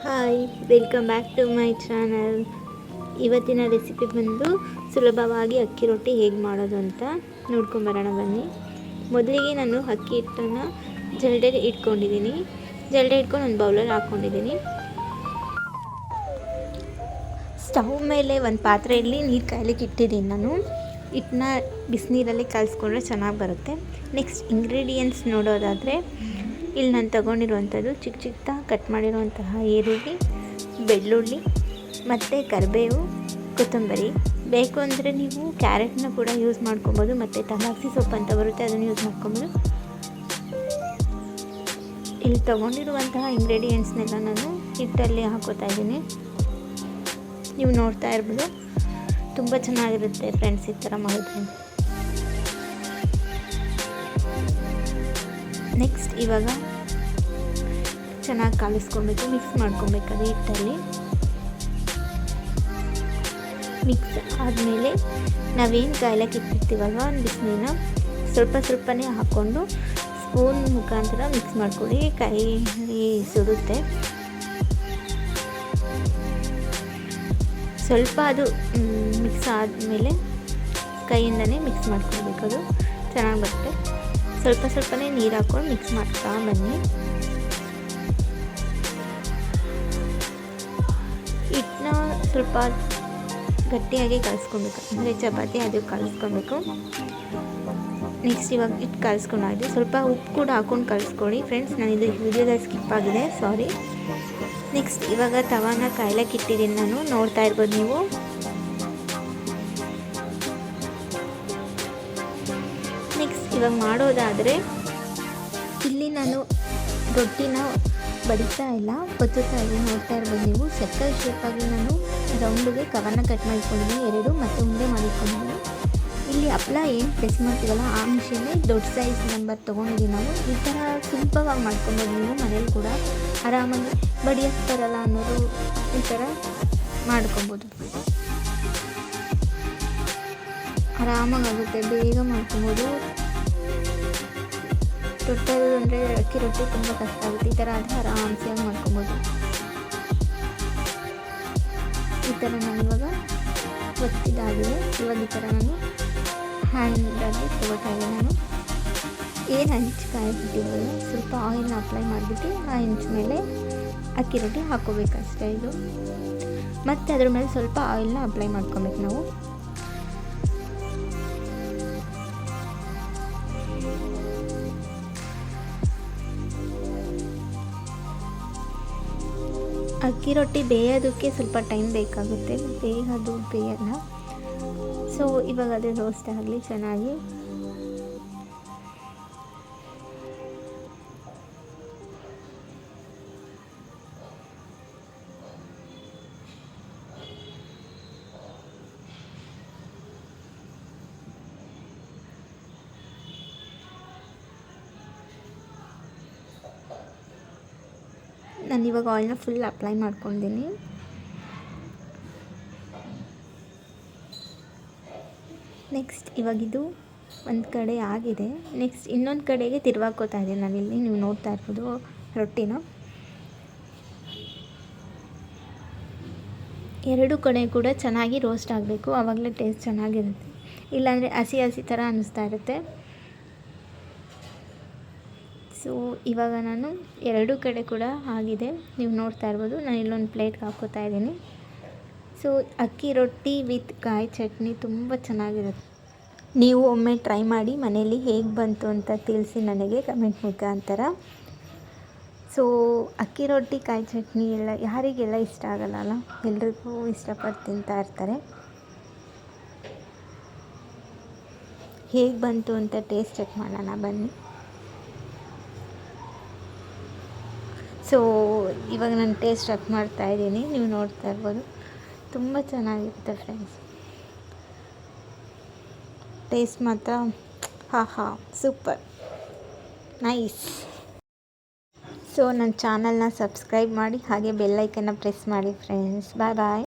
Hi, welcome back to my channel. ಇವತ್ತಿನ recipe ಬಂದು ಸುಲಭವಾಗಿ ಅಕ್ಕಿ ರೊಟ್ಟಿ ಹೇಗೆ ಮಾಡೋದು ಅಂತ ನೋಡ್ಕೊಂಬರೋಣ ಬನ್ನಿ. ಮೊದಲಿಗೆ ನಾನು ಅಕ್ಕಿ ಹಿಟ್ಟನ್ನು ಜಲ್ಡೆಗೆ ಇಟ್ಕೊಂಡಿದ್ದೀನಿ. ಇಟ್ಕೊಂಡು ಒಂದು ಬೌಲಲ್ಲಿ ಹಾಕ್ಕೊಂಡಿದ್ದೀನಿ. ಸ್ಟವ್ ಮೇಲೆ ಒಂದು ಪಾತ್ರೆಯಲ್ಲಿ ನೀರು ಕಾಯ್ಲಿಕ್ಕೆ ಇಟ್ಟಿದ್ದೀನಿ. ನಾನು ಹಿಟ್ಟನ್ನ ಬಿಸಿನೀರಲ್ಲಿ ಕಲಿಸ್ಕೊಂಡ್ರೆ ಚೆನ್ನಾಗಿ ಬರುತ್ತೆ. ನೆಕ್ಸ್ಟ್ ಇಂಗ್ರೀಡಿಯೆಂಟ್ಸ್ ನೋಡೋದಾದರೆ, ಇಲ್ಲಿ ನಾನು ತೊಗೊಂಡಿರುವಂಥದ್ದು ಚಿಕ್ಕದಾಗಿ ಕಟ್ ಮಾಡಿರುವಂತಹ ಈರುಳ್ಳಿ, ಬೆಳ್ಳುಳ್ಳಿ ಮತ್ತು ಕರಿಬೇವು, ಕೊತ್ತಂಬರಿ. ಬೇಕು ಅಂದರೆ ನೀವು ಕ್ಯಾರೆಟ್ನ ಕೂಡ ಯೂಸ್ ಮಾಡ್ಕೊಬೋದು, ಮತ್ತು ತಮಾಸಿ ಸೊಪ್ಪು ಅಂತ ಬರುತ್ತೆ, ಅದನ್ನು ಯೂಸ್ ಮಾಡ್ಕೊಬೋದು. ಇಲ್ಲಿ ತೊಗೊಂಡಿರುವಂತಹ ಇಂಗ್ರೀಡಿಯೆಂಟ್ಸ್ನೆಲ್ಲ ನಾನು ಹಿಟ್ಟಲ್ಲಿ ಹಾಕೋತಾ ಇದ್ದೀನಿ. ನೀವು ನೋಡ್ತಾ ಇರ್ಬೋದು, ತುಂಬ ಚೆನ್ನಾಗಿರುತ್ತೆ ಫ್ರೆಂಡ್ಸ್ ಈ ಥರ ಮಾಡಿದ್ರೆ. ನೆಕ್ಸ್ಟ್ ಇವಾಗ ಚೆನ್ನಾಗಿ ಕಾಲಿಸ್ಕೊಬೇಕು, ಮಿಕ್ಸ್ ಮಾಡ್ಕೊಬೇಕು. ಅದು ಹಿಟ್ಟಲ್ಲಿ ಮಿಕ್ಸ್ ಆದಮೇಲೆ ನಾವೇನು ಕಾಯ್ಲಕ್ಕೆ ಇಟ್ಟಿರ್ತೀವಲ್ವ ಬಿಸಿನೀರನ್ನ ಸ್ವಲ್ಪನೇ ಹಾಕ್ಕೊಂಡು ಸ್ಪೂನ್ ಮುಖಾಂತರ ಮಿಕ್ಸ್ ಮಾಡ್ಕೊಳ್ಳಿ. ಕೈ ಸುಡುತ್ತೆ. ಸ್ವಲ್ಪ ಅದು ಮಿಕ್ಸ್ ಆದಮೇಲೆ ಕೈಯಿಂದನೇ ಮಿಕ್ಸ್ ಮಾಡ್ಕೊಳ್ಬೇಕು. ಅದು ಚೆನ್ನಾಗಿ ಬರುತ್ತೆ. ಸ್ವಲ್ಪನೇ ನೀರು ಹಾಕ್ಕೊಂಡು ಮಿಕ್ಸ್ ಮಾಡ್ತಾ ಬನ್ನಿ. ಹಿಟ್ಟನ್ನ ಸ್ವಲ್ಪ ಗಟ್ಟಿಯಾಗಿ ಕಲಿಸ್ಕೊಬೇಕು, ಅಂದರೆ ಚಪಾತಿ ಅದು ಕಲಿಸ್ಕೊಬೇಕು. ನೆಕ್ಸ್ಟ್ ಇವಾಗ ಹಿಟ್ಟು ಕಲಿಸ್ಕೊಂಡಾಗಿದೆ. ಸ್ವಲ್ಪ ಉಪ್ಪು ಕೂಡ ಹಾಕ್ಕೊಂಡು ಕಲಿಸ್ಕೊಳ್ಳಿ ಫ್ರೆಂಡ್ಸ್. ನಾನು ಇದು ವಿಡಿಯೋದಲ್ಲಿ ಸ್ಕಿಪ್ ಆಗಿದೆ, ಸಾರಿ. ನೆಕ್ಸ್ಟ್ ಇವಾಗ ತವಾನ ಕಾಯ್ಲಕ್ಕೆ ಇಟ್ಟಿದ್ದೀನಿ ನಾನು, ನೋಡ್ತಾ ಇರ್ಬೋದು ನೀವು. ನೆಕ್ಸ್ಟ್ ಇವಾಗ ಮಾಡೋದಾದರೆ, ಇಲ್ಲಿ ನಾನು ರೊಟ್ಟಿನ ಬಡಿತಾ ಇಲ್ಲ, ಬಚ್ಚುತ್ತಾ ಇದ್ದೀನಿ. ನೋಡ್ತಾ ಇರ್ಬೋದು ನೀವು. ಸರ್ಕಲ್ ಶೇಪಾಗಿ ನಾನು ರೌಂಡಿಗೆ ಕವರ್ನ ಕಟ್ ಮಾಡಿಕೊಂಡಿದ್ದೀನಿ, 2 ಮತ್ತು ಉಂಡೆ ಮಾಡಿಕೊಂಡಿದ್ದೀನಿ. ಇಲ್ಲಿ ಹಪ್ಪಳ ಏನು ಪ್ರೆಸ್ ಮಾಡ್ತೀವಲ್ಲ ಆ ಮಿಷಿನ್ನೇ ದೊಡ್ಡ ಸೈಜ್ ನಂಬರ್ ತೊಗೊಂಡಿದ್ದೀನಿ ನಾವು. ಈ ಥರ ಸುಲಭವಾಗಿ ಮಾಡ್ಕೊಬೋದು ನೀವು ಮನೇಲಿ ಕೂಡ. ಆರಾಮಾಗಿ ಬಡಿಯೋಕ್ತಾರಲ್ಲ ಅನ್ನೋರು ಈ ಥರ ಮಾಡ್ಕೊಬೋದು. ಆರಾಮಾಗುತ್ತೆ, ಬೇಗ ಮಾಡ್ಕೊಬೋದು. ತೊಟ್ಟದು ಅಂದರೆ ಅಕ್ಕಿ ರೊಟ್ಟಿ ತುಂಬ ಕಷ್ಟ ಆಗುತ್ತೆ. ಈ ಥರ ಆದರೆ ಆರಾಮ್ಸೆಯಾಗಿ ಮಾಡ್ಕೊಬೋದು. ಈ ಥರ ನಾನು ಇವಾಗ ಒತ್ತಿದಾಗಿದೆ. ಇವಾಗ ಈ ಥರ ನಾನು ಹ್ಯಾಂಡಲ್ಲಿ ತೊಗೋತಾ ಇದ್ದೀನಿ. ನಾನು ಏನು ಹಂಚು ಕಾಯಿಬಿಟ್ಟಿರೋದು, ಸ್ವಲ್ಪ ಆಯಿಲ್ನ ಅಪ್ಲೈ ಮಾಡಿಬಿಟ್ಟು ಆ ಹೆಂಚು ಮೇಲೆ ಅಕ್ಕಿ ರೊಟ್ಟಿ ಹಾಕ್ಕೋಬೇಕಷ್ಟೇ ಇದು. ಮತ್ತು ಅದ್ರ ಮೇಲೆ ಸ್ವಲ್ಪ ಆಯಿಲ್ನ ಅಪ್ಲೈ ಮಾಡ್ಕೊಬೇಕು ನಾವು. ಅಕ್ಕಿ ರೊಟ್ಟಿ ಬೇಯೋದಕ್ಕೆ ಸ್ವಲ್ಪ ಟೈಮ್ ಬೇಕಾಗುತ್ತೆ, ಬೇಗ ಅದು ಬೇಯಲ್ಲ. ಸೊ ಇವಾಗ ಅದು ರೋಸ್ಟ್ ಆಗಲಿ ಚೆನ್ನಾಗಿ. ನಾನು ಇವಾಗ ಆಯಿಲ್ನ ಫುಲ್ ಅಪ್ಲೈ ಮಾಡ್ಕೊಂಡಿದ್ದೀನಿ. ನೆಕ್ಸ್ಟ್ ಇವಾಗಿದು ಒಂದು ಕಡೆ ಆಗಿದೆ. ನೆಕ್ಸ್ಟ್ ಇನ್ನೊಂದು ಕಡೆಗೆ ತಿರ್ವಾಕೋತಾ ಇದ್ದೀನಿ ನಾನಿಲ್ಲಿ. ನೀವು ನೋಡ್ತಾ ಇರ್ಬೋದು ರೊಟ್ಟಿನ. 2 ಕಡೆ ಕೂಡ ಚೆನ್ನಾಗಿ ರೋಸ್ಟ್ ಆಗಬೇಕು, ಆವಾಗಲೇ ಟೇಸ್ಟ್ ಚೆನ್ನಾಗಿರುತ್ತೆ. ಇಲ್ಲಾಂದರೆ ಹಸಿ ಥರ ಅನ್ನಿಸ್ತಾ ಇರುತ್ತೆ. ಸೊ ಇವಾಗ ನಾನು 2 ಕಡೆ ಕೂಡ ಆಗಿದೆ, ನೀವು ನೋಡ್ತಾ ಇರ್ಬೋದು. ನಾನು ಇಲ್ಲೊಂದು ಪ್ಲೇಟ್ಗೆ ಹಾಕ್ಕೋತಾ ಇದ್ದೀನಿ. ಸೊ ಅಕ್ಕಿ ರೊಟ್ಟಿ ವಿತ್ ಕಾಯಿ ಚಟ್ನಿ ತುಂಬ ಚೆನ್ನಾಗಿರುತ್ತೆ. ನೀವು ಒಮ್ಮೆ ಟ್ರೈ ಮಾಡಿ ಮನೇಲಿ ಹೇಗೆ ಬಂತು ಅಂತ ತಿಳಿಸಿ ನನಗೆ ಕಮೆಂಟ್ ಮುಖಾಂತರ. ಸೊ ಅಕ್ಕಿ ರೊಟ್ಟಿ ಕಾಯಿ ಚಟ್ನಿ ಎಲ್ಲ ಯಾರಿಗೆಲ್ಲ ಇಷ್ಟ ಆಗಲ್ಲ, ಎಲ್ರಿಗೂ ಇಷ್ಟಪಟ್ಟು ತಿಂತಾ ಇರ್ತಾರೆ. ಹೇಗೆ ಬಂತು ಅಂತ ಟೇಸ್ಟ್ ಚೆಕ್ ಮಾಡೋಣ ಬನ್ನಿ. ಸೊ ಇವಾಗ ನಾನು ಟೇಸ್ಟ್ ಚೆಕ್ ಮಾಡ್ತಾ ಇದ್ದೀನಿ, ನೀವು ನೋಡ್ತಾ ಇರ್ಬೋದು. ತುಂಬ ಚೆನ್ನಾಗಿರುತ್ತೆ ಫ್ರೆಂಡ್ಸ್. ಟೇಸ್ಟ್ ಮಾತ್ರ ಸೂಪರ್ ನೈಸ್. ಸೊ ನನ್ನ ಚಾನಲ್ನ ಸಬ್ಸ್ಕ್ರೈಬ್ ಮಾಡಿ, ಹಾಗೆ ಬೆಲ್ ಐಕನ್ನ ಪ್ರೆಸ್ ಮಾಡಿ ಫ್ರೆಂಡ್ಸ್. ಬಾಯ್.